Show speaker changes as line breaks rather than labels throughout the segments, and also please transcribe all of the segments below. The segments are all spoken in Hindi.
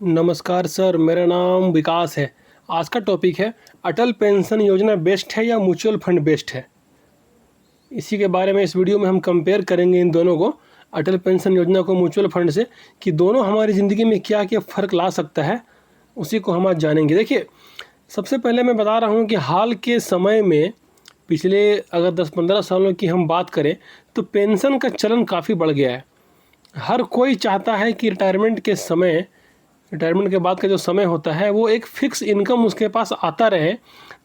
नमस्कार सर, मेरा नाम विकास है। आज का टॉपिक है अटल पेंशन योजना बेस्ट है या म्यूचुअल फंड बेस्ट है। इसी के बारे में इस वीडियो में हम कंपेयर करेंगे इन दोनों को, अटल पेंशन योजना को म्यूचुअल फंड से, कि दोनों हमारी ज़िंदगी में क्या क्या फ़र्क ला सकता है, उसी को हम आज जानेंगे। देखिए, सबसे पहले मैं बता रहा हूँ कि हाल के समय में पिछले अगर 10-15 सालों की हम बात करें तो पेंशन का चलन काफ़ी बढ़ गया है। हर कोई चाहता है कि रिटायरमेंट के बाद का जो समय होता है वो एक फ़िक्स इनकम उसके पास आता रहे,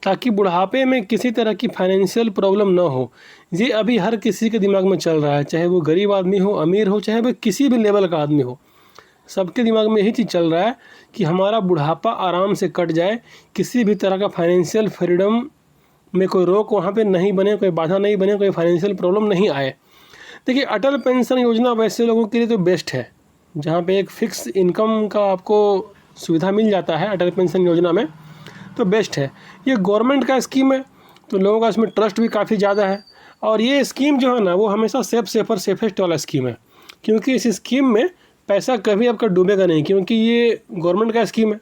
ताकि बुढ़ापे में किसी तरह की फाइनेंशियल प्रॉब्लम ना हो। ये अभी हर किसी के दिमाग में चल रहा है, चाहे वो गरीब आदमी हो, अमीर हो, चाहे वो किसी भी लेवल का आदमी हो। सबके दिमाग में यही चीज़ चल रहा है कि हमारा बुढ़ापा आराम से कट जाए, किसी भी तरह का फाइनेंशियल फ्रीडम में कोई रोक वहाँ पे नहीं बने, कोई बाधा नहीं बने, कोई फाइनेंशियल प्रॉब्लम नहीं आए। देखिए, अटल पेंशन योजना वैसे लोगों के लिए तो बेस्ट है, जहाँ पे एक फ़िक्स इनकम का आपको सुविधा मिल जाता है अटल पेंशन योजना में, तो बेस्ट है। ये गवर्नमेंट का स्कीम है, तो लोगों का इसमें ट्रस्ट भी काफ़ी ज़्यादा है। और ये स्कीम जो है ना, वो हमेशा सेफेस्ट वाला स्कीम है, क्योंकि इस स्कीम में पैसा कभी आपका डूबेगा नहीं, क्योंकि ये गवर्नमेंट का स्कीम है।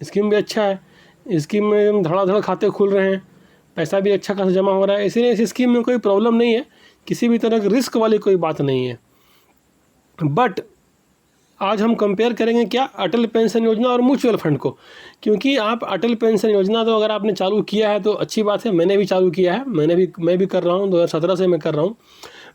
स्कीम भी अच्छा है, स्कीम में धड़ाधड़ खाते खुल रहे हैं, पैसा भी अच्छा खासा जमा हो रहा है, इसीलिए इस स्कीम में कोई प्रॉब्लम नहीं है, किसी भी तरह की रिस्क वाली कोई बात नहीं है। बट आज हम कंपेयर करेंगे क्या, अटल पेंशन योजना और म्यूचुअल फंड को। क्योंकि आप अटल पेंशन योजना तो अगर आपने चालू किया है तो अच्छी बात है, मैंने भी चालू किया है, मैं भी कर रहा हूँ, 2017 से मैं कर रहा हूँ।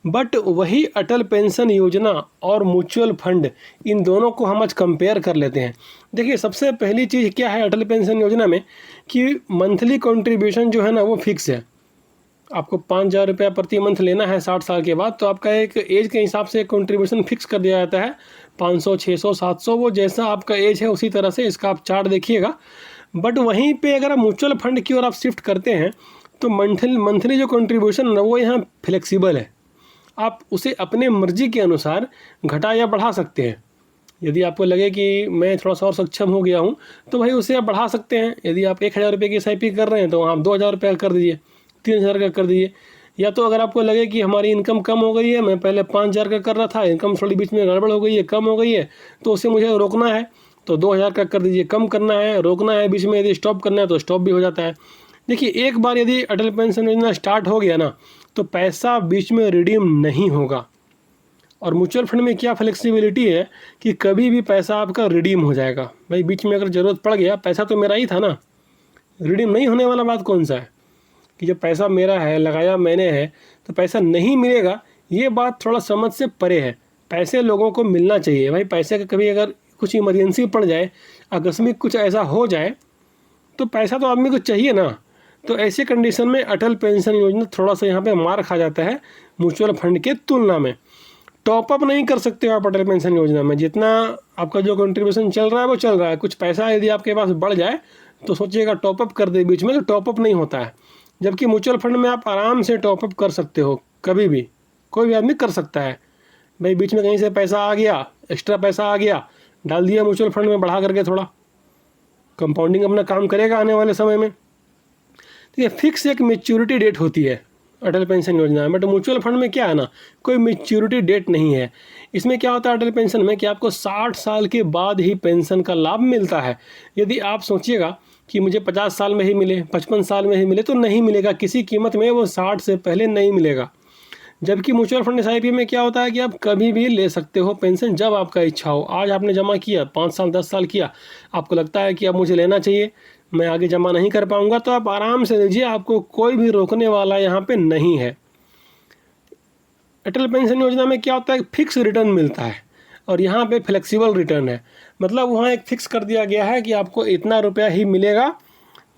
बट वही अटल पेंशन योजना और म्यूचुअल फंड, इन दोनों को हम आज कंपेयर कर लेते हैं। देखिए, सबसे पहली चीज़ क्या है अटल पेंशन योजना में, कि मंथली कंट्रीब्यूशन जो है ना वो फिक्स है। आपको 5,000 रुपया प्रति मंथ लेना है 60 साल के बाद, तो आपका एक एज के हिसाब से कंट्रीब्यूशन फिक्स कर दिया जाता है, 500, 600, 700, वो जैसा आपका एज है उसी तरह से इसका आप चार्ट देखिएगा। बट वहीं पे अगर आप म्यूचुअल फंड की ओर आप शिफ्ट करते हैं तो मंथली जो कंट्रीब्यूशन है वो यहाँ फ्लेक्सिबल है, आप उसे अपने मर्जी के अनुसार घटा या बढ़ा सकते हैं। यदि आपको लगे कि मैं थोड़ा सा और सक्षम हो गया हूँ तो भाई उसे आप बढ़ा सकते हैं। यदि आप 1,000 रुपये की SIP कर रहे हैं तो आप 2,000 रुपये कर दीजिए, 3,000 का कर दीजिए। या तो अगर आपको लगे कि हमारी इनकम कम हो गई है, मैं पहले 5,000 का कर रहा था, इनकम थोड़ी बीच में गड़बड़ हो गई है, कम हो गई है, तो उसे मुझे रोकना है तो 2,000 का कर दीजिए। कम करना है, रोकना है, बीच में यदि स्टॉप करना है तो स्टॉप भी हो जाता है। देखिए, एक बार यदि अटल पेंशन योजना स्टार्ट हो गया ना, तो पैसा बीच में रिडीम नहीं होगा। और म्यूचुअल फंड में क्या फ्लेक्सिबिलिटी है कि कभी भी पैसा आपका रिडीम हो जाएगा। भाई बीच में अगर ज़रूरत पड़ गया, पैसा तो मेरा ही था ना, रिडीम नहीं होने वाला बात कौन सा है, कि जब पैसा मेरा है, लगाया मैंने है, तो पैसा नहीं मिलेगा, ये बात थोड़ा समझ से परे है। पैसे लोगों को मिलना चाहिए। भाई पैसे का कभी अगर कुछ इमरजेंसी पड़ जाए, आकस्मिक कुछ ऐसा हो जाए, तो पैसा तो आदमी को चाहिए ना। तो ऐसी कंडीशन में अटल पेंशन योजना थोड़ा सा यहाँ पे मार खा जाता है म्यूचुअल फंड के तुलना में। टॉपअप नहीं कर सकते हो आप अटल पेंशन योजना में, जितना आपका जो कंट्रीब्यूशन चल रहा है वो चल रहा है। कुछ पैसा यदि आपके पास बढ़ जाए तो सोचिएगा टॉपअप कर दे बीच में, तो टॉपअप नहीं होता है। जबकि म्यूचुअल फंड में आप आराम से टॉपअप कर सकते हो, कभी भी कोई भी आदमी कर सकता है। भाई बीच में कहीं से पैसा आ गया, एक्स्ट्रा पैसा आ गया, डाल दिया म्यूचुअल फंड में, बढ़ा करके थोड़ा कंपाउंडिंग अपना काम करेगा आने वाले समय में। तो ये फिक्स एक मेच्योरिटी डेट होती है अटल पेंशन योजना में। बट म्यूचुअल फंड में क्या है ना, कोई मेच्योरिटी डेट नहीं है। इसमें क्या होता है अटल पेंशन में, कि आपको 60 साल के बाद ही पेंशन का लाभ मिलता है। यदि आप सोचिएगा कि मुझे 50 साल में ही मिले, 55 साल में ही मिले, तो नहीं मिलेगा किसी कीमत में, वो 60 से पहले नहीं मिलेगा। जबकि म्यूचुअल फंड SIP में क्या होता है कि आप कभी भी ले सकते हो पेंशन, जब आपका इच्छा हो। आज आपने जमा किया, 5 साल 10 साल किया, आपको लगता है कि अब मुझे लेना चाहिए, मैं आगे जमा नहीं कर पाऊंगा, तो आप आराम से लीजिए, आपको कोई भी रोकने वाला यहाँ पे नहीं है। अटल पेंशन योजना में क्या होता है, फिक्स रिटर्न मिलता है, और यहाँ पे फ्लेक्सिबल रिटर्न है। मतलब वहाँ एक फिक्स कर दिया गया है कि आपको इतना रुपया ही मिलेगा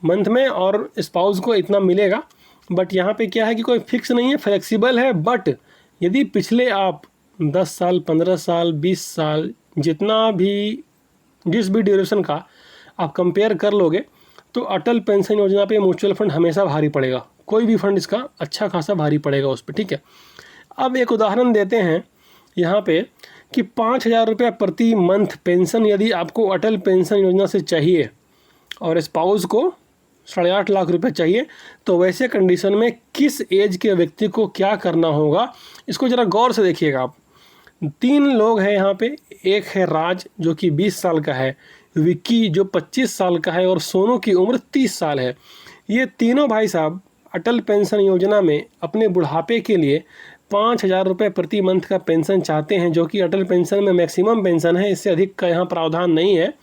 मंथ में, और स्पाउस को इतना मिलेगा। बट यहाँ पे क्या है कि कोई फिक्स नहीं है, फ्लेक्सिबल है। बट यदि पिछले आप 10 साल, 15 साल, 20 साल, जिस भी ड्यूरेशन का आप कंपेयर कर लोगे, तो अटल पेंशन योजना पे म्यूचुअल फंड हमेशा भारी पड़ेगा। कोई भी फंड इसका अच्छा खासा भारी पड़ेगा उस पर, ठीक है। अब एक उदाहरण देते हैं यहाँ पे, कि 5,000 रुपया प्रति मंथ पेंशन यदि आपको अटल पेंशन योजना से चाहिए, और स्पाउस को 8.5 लाख रुपए चाहिए, तो वैसे कंडीशन में किस एज के व्यक्ति को क्या करना होगा, इसको ज़रा गौर से देखिएगा आप। तीन लोग हैं यहाँ पे। एक है राज जो कि 20 साल का है, विक्की जो 25 साल का है और सोनू की उम्र 30 साल है। ये तीनों भाई साहब अटल पेंशन योजना में अपने बुढ़ापे के लिए 5,000 रुपये प्रति मंथ का पेंशन चाहते हैं, जो कि अटल पेंशन में मैक्सिमम पेंशन है, इससे अधिक का यहाँ प्रावधान नहीं है।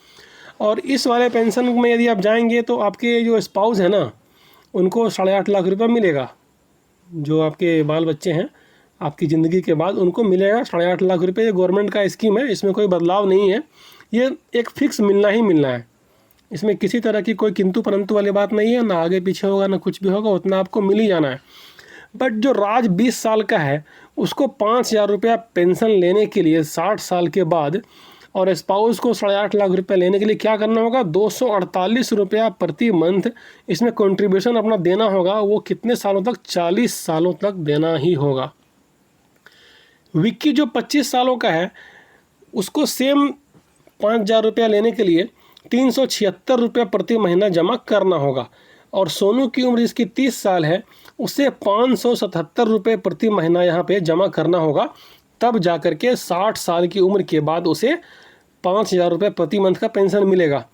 और इस वाले पेंशन में यदि आप जाएंगे तो आपके जो स्पाउस है ना, उनको 8.5 लाख रुपये मिलेगा। जो आपके बाल बच्चे हैं आपकी ज़िंदगी के बाद उनको मिलेगा 8.5 लाख रुपये। ये गवर्नमेंट का स्कीम है, इसमें कोई बदलाव नहीं है, ये एक फ़िक्स मिलना ही मिलना है। इसमें किसी तरह की कोई किंतु परंतु वाली बात नहीं है, ना आगे पीछे होगा ना कुछ भी होगा, उतना आपको मिल ही जाना है। बट जो राज 20 साल का है उसको 5,000 रुपया पेंशन लेने के लिए 60 साल के बाद, और स्पाउस को 8.5 लाख रुपये लेने के लिए क्या करना होगा, 248 रुपया प्रति मंथ इसमें कंट्रीब्यूशन अपना देना होगा। वो कितने सालों तक, 40 सालों तक देना ही होगा। विक्की जो 25 सालों का है उसको सेम 5,000 रुपया लेने के लिए 376 रुपया प्रति महीना जमा करना होगा। और सोनू की उम्र जिसकी 30 साल है उसे 577 रुपये प्रति महीना यहाँ पे जमा करना होगा, तब जा कर के 60 साल की उम्र के बाद उसे 5,000 रुपये प्रति मंथ का पेंशन मिलेगा।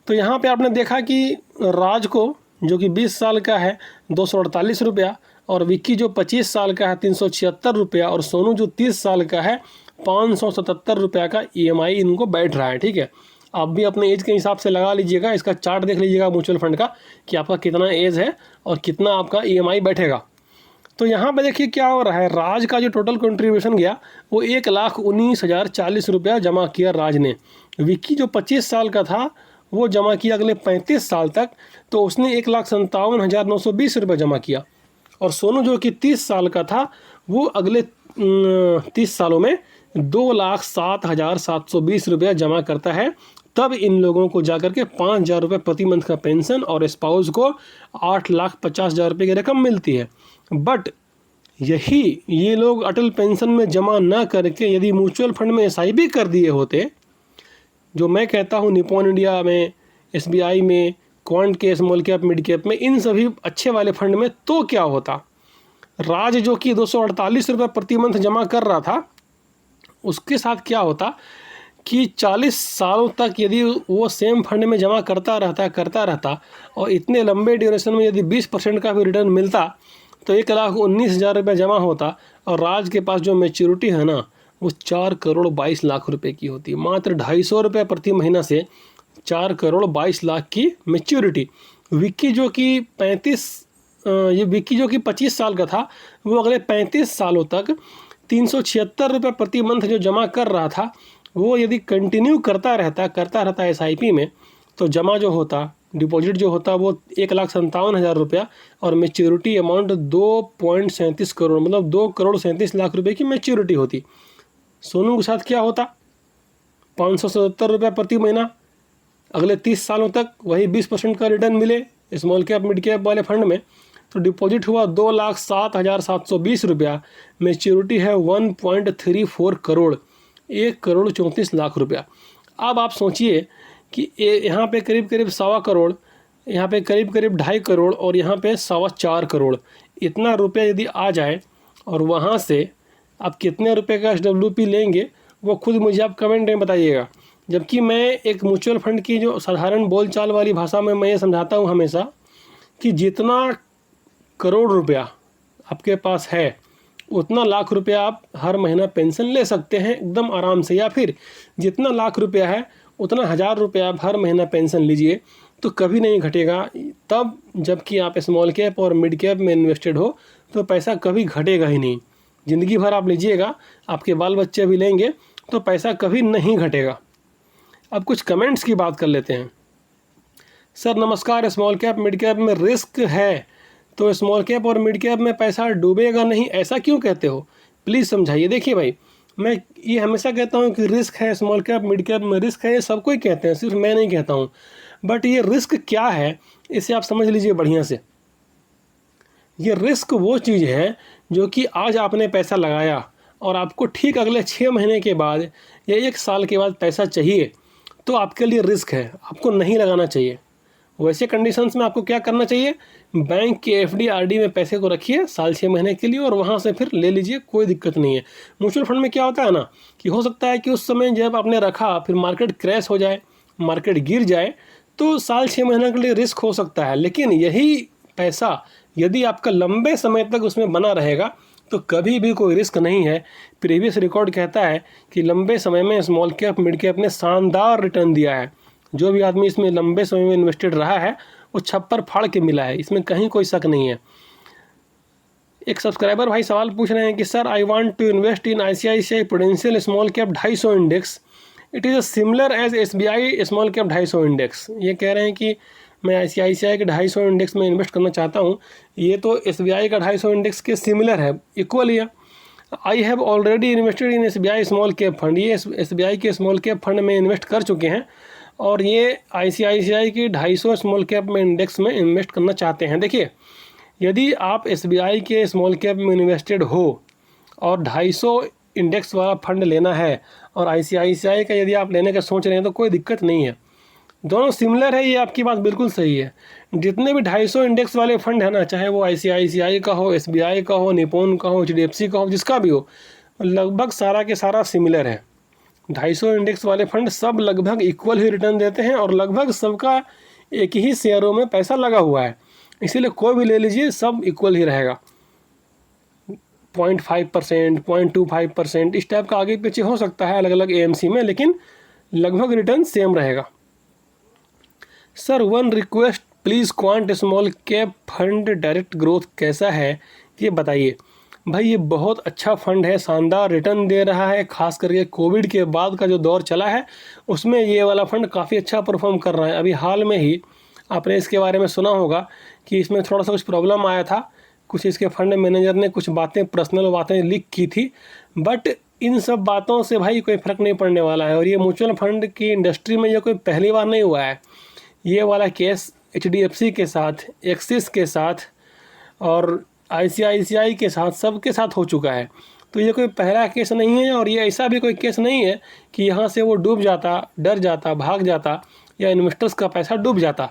तो यहाँ पे आपने देखा कि राज को जो कि 20 साल का है 248 रुपया, और विक्की जो 25 साल का है 376 रुपया, और सोनू जो 30 साल का है 577 रुपया का EMI इनको बैठ रहा है। ठीक है, आप भी अपने एज के हिसाब से लगा लीजिएगा, इसका चार्ट देख लीजिएगा म्यूचुअल फंड का कि आपका कितना एज है और कितना आपका EMI बैठेगा। तो यहाँ पे देखिए क्या हो रहा है, राज का जो टोटल कंट्रीब्यूशन गया वो 1,19,040 रुपया जमा किया राज ने। विक्की जो 25 साल का था वो जमा किया अगले 35 साल तक, तो उसने 1,57,920 रुपये जमा किया। और सोनू जो कि 30 साल का था वो अगले 30 सालों में 2,07,720 रुपया जमा करता है। तब इन लोगों को जाकर के 5,000 रुपये प्रति मंथ का पेंशन और स्पाउस को 8,50,000 रुपये की रकम मिलती है। बट ये लोग अटल पेंशन में जमा ना करके यदि म्यूचुअल फंड में SIP कर दिए होते, जो मैं कहता हूँ निपॉन इंडिया में, SBI में, क्वांट के स्मॉल कैप मिड कैप में, इन सभी अच्छे वाले फंड में, तो क्या होता, राज जो कि 248 रुपये प्रति मंथ जमा कर रहा था उसके साथ क्या होता कि 40 सालों तक यदि वो सेम फंड में जमा करता रहता और इतने लंबे ड्यूरेशन में यदि 20% का भी रिटर्न मिलता तो 1,19,000 रुपये जमा होता, और राज के पास जो मैच्योरिटी है ना वो 4,22,00,000 रुपये की होती है। मात्र 250 रुपये प्रति महीना से 4,22,00,000 की मैच्योरिटी। विक्की जो कि 25 साल का था वो अगले 35 सालों तक 376 रुपये प्रति मंथ जो जमा कर रहा था वो यदि कंटिन्यू करता रहता SIP में, तो जमा जो होता, डिपॉजिट जो होता वो 1,57,000 रुपया, और मैच्योरिटी अमाउंट 2.37 करोड़, मतलब 2,37,00,000 रुपये की मैच्योरिटी होती। सोनू के साथ क्या होता, 577 रुपये प्रति महीना अगले 30 सालों तक, वही 20% का रिटर्न मिले स्मॉल कैप मिड कैप वाले फंड में, तो डिपॉजिट हुआ 2,07,720 रुपया, मैच्योरिटी है 1.34 करोड़, 1,34,00,000 रुपया। अब आप सोचिए कि यहाँ पे करीब 1.25 करोड़, यहाँ पे करीब 2.5 करोड़, और यहाँ पे 4.25 करोड़, इतना रुपया यदि आ जाए, और वहाँ से आप कितने रुपए का SWP लेंगे वो खुद मुझे आप कमेंट में बताइएगा। जबकि मैं एक म्यूचुअल फंड की जो साधारण बोलचाल वाली भाषा में मैं ये समझाता हूँ हमेशा कि जितना करोड़ रुपया आपके पास है उतना लाख रुपया आप हर महीना पेंशन ले सकते हैं एकदम आराम से, या फिर जितना लाख रुपया है उतना 1,000 रुपया आप हर महीना पेंशन लीजिए तो कभी नहीं घटेगा। तब जबकि आप स्मॉल कैप और मिड कैप में इन्वेस्टेड हो तो पैसा कभी घटेगा ही नहीं। ज़िंदगी भर आप लीजिएगा, आपके बाल बच्चे भी लेंगे तो पैसा कभी नहीं घटेगा। अब कुछ कमेंट्स की बात कर लेते हैं। सर नमस्कार, स्मॉल कैप मिड कैप में रिस्क है तो स्मॉल कैप और मिड कैप में पैसा डूबेगा नहीं, ऐसा क्यों कहते हो, प्लीज़ समझाइए। देखिए भाई, मैं ये हमेशा कहता हूँ कि रिस्क है, स्मॉल कैप मिड कैप में रिस्क है, ये सब कोई कहते हैं, सिर्फ मैं नहीं कहता हूँ। बट ये रिस्क क्या है इसे आप समझ लीजिए बढ़िया से। ये रिस्क वो चीज़ है जो कि आज आपने पैसा लगाया और आपको ठीक अगले 6 महीने के बाद या 1 साल के बाद पैसा चाहिए, तो आपके लिए रिस्क है, आपको नहीं लगाना चाहिए। वैसे कंडीशंस में आपको क्या करना चाहिए, बैंक के एफडी आरडी में पैसे को रखिए साल 6 महीने के लिए और वहाँ से फिर ले लीजिए, कोई दिक्कत नहीं है। म्यूचुअल फंड में क्या होता है ना कि हो सकता है कि उस समय जब आपने रखा फिर मार्केट क्रैश हो जाए, मार्केट गिर जाए, तो साल 6 महीने के लिए रिस्क हो सकता है। लेकिन यही पैसा यदि आपका लंबे समय तक उसमें बना रहेगा तो कभी भी कोई रिस्क नहीं है। प्रीवियस रिकॉर्ड कहता है कि लंबे समय में स्मॉल कैप मिड कैप ने शानदार रिटर्न दिया है। जो भी आदमी इसमें लंबे समय में इन्वेस्टेड रहा है वो छप्पर फाड़ के मिला है, इसमें कहीं कोई शक नहीं है। एक सब्सक्राइबर भाई सवाल पूछ रहे हैं कि sir I want to invest in ICICI prudential small cap 250 index, it is similar as SBI small cap 250 index. ये कह रहे हैं कि मैं ICICI के 250 इंडेक्स में इन्वेस्ट करना चाहता हूँ, ये तो SBI का 250 इंडेक्स के सिमिलर है, इक्वल ही है। I have already invested in SBI small cap fund, ये SBI के स्मॉल कैप फंड में इन्वेस्ट कर चुके हैं और ये ICICI की 250 स्मॉल कैप में इंडेक्स में इन्वेस्ट करना चाहते हैं। देखिए, यदि आप SBI के स्मॉल कैप में इन्वेस्टेड हो और 250 इंडेक्स वाला फंड लेना है और ICICI का यदि आप लेने का सोच रहे हैं तो कोई दिक्कत नहीं है, दोनों सिमिलर है, ये आपकी बात बिल्कुल सही है। जितने भी 250 इंडेक्स वाले फंड है ना, चाहे वो ICICI का हो, SBI का हो, निपॉन का हो, HDFC का हो, जिसका भी हो, लगभग सारा के सारा सिमिलर है। 250 इंडेक्स वाले फंड सब लगभग इक्वल ही रिटर्न देते हैं और लगभग सबका एक ही शेयरों में पैसा लगा हुआ है, इसीलिए कोई भी ले लीजिए सब इक्वल ही रहेगा। 0.5%, 0.25% इस टाइप का आगे पीछे हो सकता है अलग अलग AMC में, लेकिन लगभग रिटर्न सेम रहेगा। Sir one request please, quant small cap fund direct growth कैसा है ये बताइए। भाई ये बहुत अच्छा फंड है, शानदार रिटर्न दे रहा है, खास करके कोविड के बाद का जो दौर चला है उसमें ये वाला फंड काफ़ी अच्छा परफॉर्म कर रहा है। अभी हाल में ही आपने इसके बारे में सुना होगा कि इसमें थोड़ा सा कुछ प्रॉब्लम आया था, कुछ इसके फंड मैनेजर ने कुछ बातें, पर्सनल बातें लीक की थी, बट इन सब बातों से भाई कोई फ़र्क नहीं पड़ने वाला है। और ये म्यूचुअल फंड की इंडस्ट्री में ये कोई पहली बार नहीं हुआ है, ये वाला केस HDFC के साथ, एक्सिस के साथ और ICICI के साथ, सबके साथ हो चुका है। तो ये कोई पहला केस नहीं है और ये ऐसा भी कोई केस नहीं है कि यहाँ से वो डूब जाता, डर जाता, भाग जाता या इन्वेस्टर्स का पैसा डूब जाता।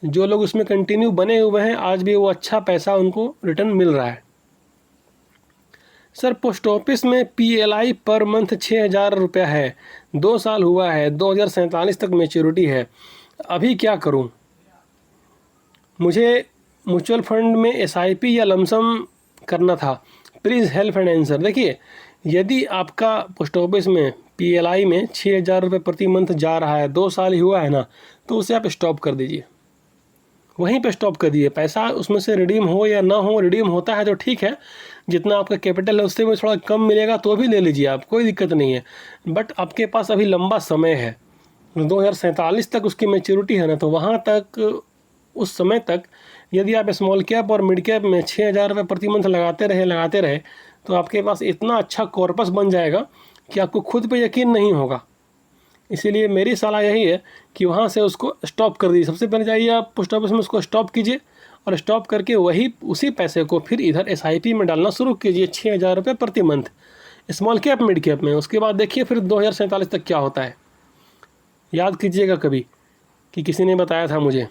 जो लोग उसमें कंटिन्यू बने हुए हैं आज भी वो अच्छा पैसा उनको रिटर्न मिल रहा है। सर पोस्ट ऑफिस में PLI पर मंथ 6,000 रुपया है, 2 साल हुआ है, 2047 तक मैच्योरिटी है, अभी क्या करूं? मुझे म्यूचुअल फंड में SIP या लमसम करना था, प्लीज़ हेल्प एंड आंसर। देखिए, यदि आपका पोस्ट ऑफिस में PLI में 6,000 रुपये प्रति मंथ जा रहा है, 2 साल ही हुआ है ना, तो उसे आप स्टॉप कर दीजिए, वहीं पे स्टॉप कर दीजिए। पैसा उसमें से रिडीम हो या ना हो, रिडीम होता है तो ठीक है, जितना आपका कैपिटल है उससे भी थोड़ा कम मिलेगा तो भी ले लीजिए आप, कोई दिक्कत नहीं है। बट आपके पास अभी लंबा समय है, 2047 तक उसकी मैच्योरिटी है ना, तो वहाँ तक, उस समय तक यदि आप स्मॉल कैप और मिड कैप में 6,000 रुपये प्रति मंथ लगाते रहे तो आपके पास इतना अच्छा कॉर्पस बन जाएगा कि आपको खुद पे यकीन नहीं होगा। इसीलिए मेरी सलाह यही है कि वहाँ से उसको स्टॉप कर दीजिए। सबसे पहले जाइए आप पोस्ट ऑफिस में उसको स्टॉप कीजिए और स्टॉप करके वही उसी पैसे को फिर इधर SIP में डालना शुरू कीजिए, 6,000 रुपये प्रति month small cap mid cap में। उसके बाद देखिए फिर 2047 तक क्या होता है, याद कीजिएगा कभी कि किसी ने बताया था मुझे।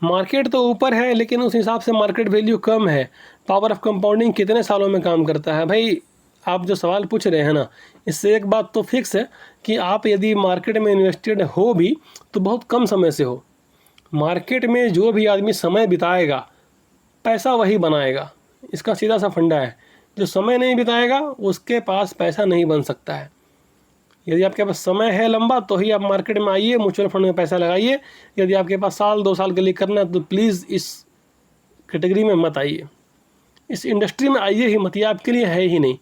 मार्केट तो ऊपर है लेकिन उस हिसाब से मार्केट वैल्यू कम है, पावर ऑफ कंपाउंडिंग कितने सालों में काम करता है? भाई आप जो सवाल पूछ रहे हैं ना, इससे एक बात तो फिक्स है कि आप यदि मार्केट में इन्वेस्टेड हो भी तो बहुत कम समय से हो। मार्केट में जो भी आदमी समय बिताएगा पैसा वही बनाएगा, इसका सीधा सा फंडा है। जो समय नहीं बिताएगा उसके पास पैसा नहीं बन सकता है। यदि आपके पास समय है लंबा तो ही आप मार्केट में आइए, म्यूचुअल फंड में पैसा लगाइए। यदि आपके पास साल 2 साल के लिए करना है तो प्लीज़ इस कैटेगरी में मत आइए, इस इंडस्ट्री में आइए ही मत, ये आपके लिए है ही नहीं।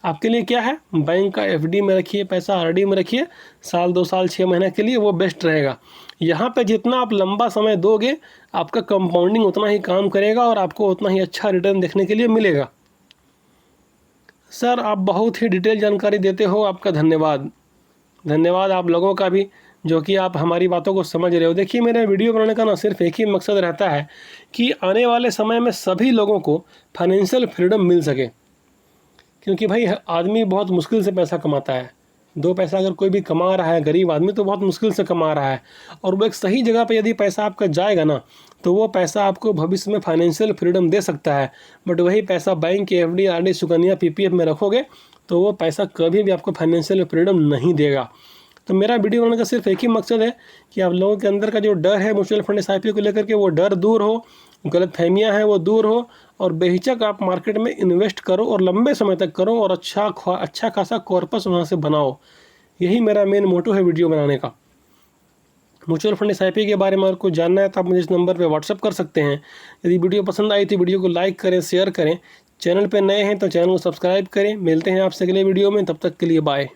आपके लिए क्या है, बैंक का FD में रखिए पैसा, RD में रखिए, साल 2 साल 6 महीने के लिए, वो बेस्ट रहेगा। यहाँ पे जितना आप लंबा समय दोगे आपका कंपाउंडिंग उतना ही काम करेगा और आपको उतना ही अच्छा रिटर्न देखने के लिए मिलेगा। सर आप बहुत ही डिटेल जानकारी देते हो, आपका धन्यवाद। धन्यवाद आप लोगों का भी जो कि आप हमारी बातों को समझ रहे हो। देखिए, मेरे वीडियो बनाने का ना सिर्फ एक ही मकसद रहता है कि आने वाले समय में सभी लोगों को फाइनेंशियल फ्रीडम मिल सके, क्योंकि भाई आदमी बहुत मुश्किल से पैसा कमाता है, 2 पैसा अगर कोई भी कमा रहा है, गरीब आदमी तो बहुत मुश्किल से कमा रहा है, और वो एक सही जगह पे यदि पैसा आपका जाएगा ना, तो वो पैसा आपको भविष्य में फाइनेंशियल फ्रीडम दे सकता है। बट वही पैसा बैंक के एफडी, आरडी, सुकन्या, पीपीएफ में रखोगे तो वो पैसा कभी भी आपको फाइनेंशियल फ्रीडम नहीं देगा। तो मेरा वीडियो बनाने का सिर्फ एक ही मकसद है कि आप लोगों के अंदर का जो डर है म्यूचुअल फंड एसआईपी को लेकर के, वो डर दूर हो, गलतफहमियां हैं वो दूर हो, और बेहिचक आप मार्केट में इन्वेस्ट करो और लंबे समय तक करो और अच्छा खासा कॉर्पस वहाँ से बनाओ। यही मेरा मेन मोटो है वीडियो बनाने का। म्यूचुअल फंड एसआईपी के बारे में अगर कुछ जानना है तो आप मुझे इस नंबर पर व्हाट्सअप कर सकते हैं। यदि वीडियो पसंद आई तो वीडियो को लाइक करें, शेयर करें। चैनल पर नए हैं तो चैनल को सब्सक्राइब करें। मिलते हैं आपसे अगले वीडियो में, तब तक के लिए बाय।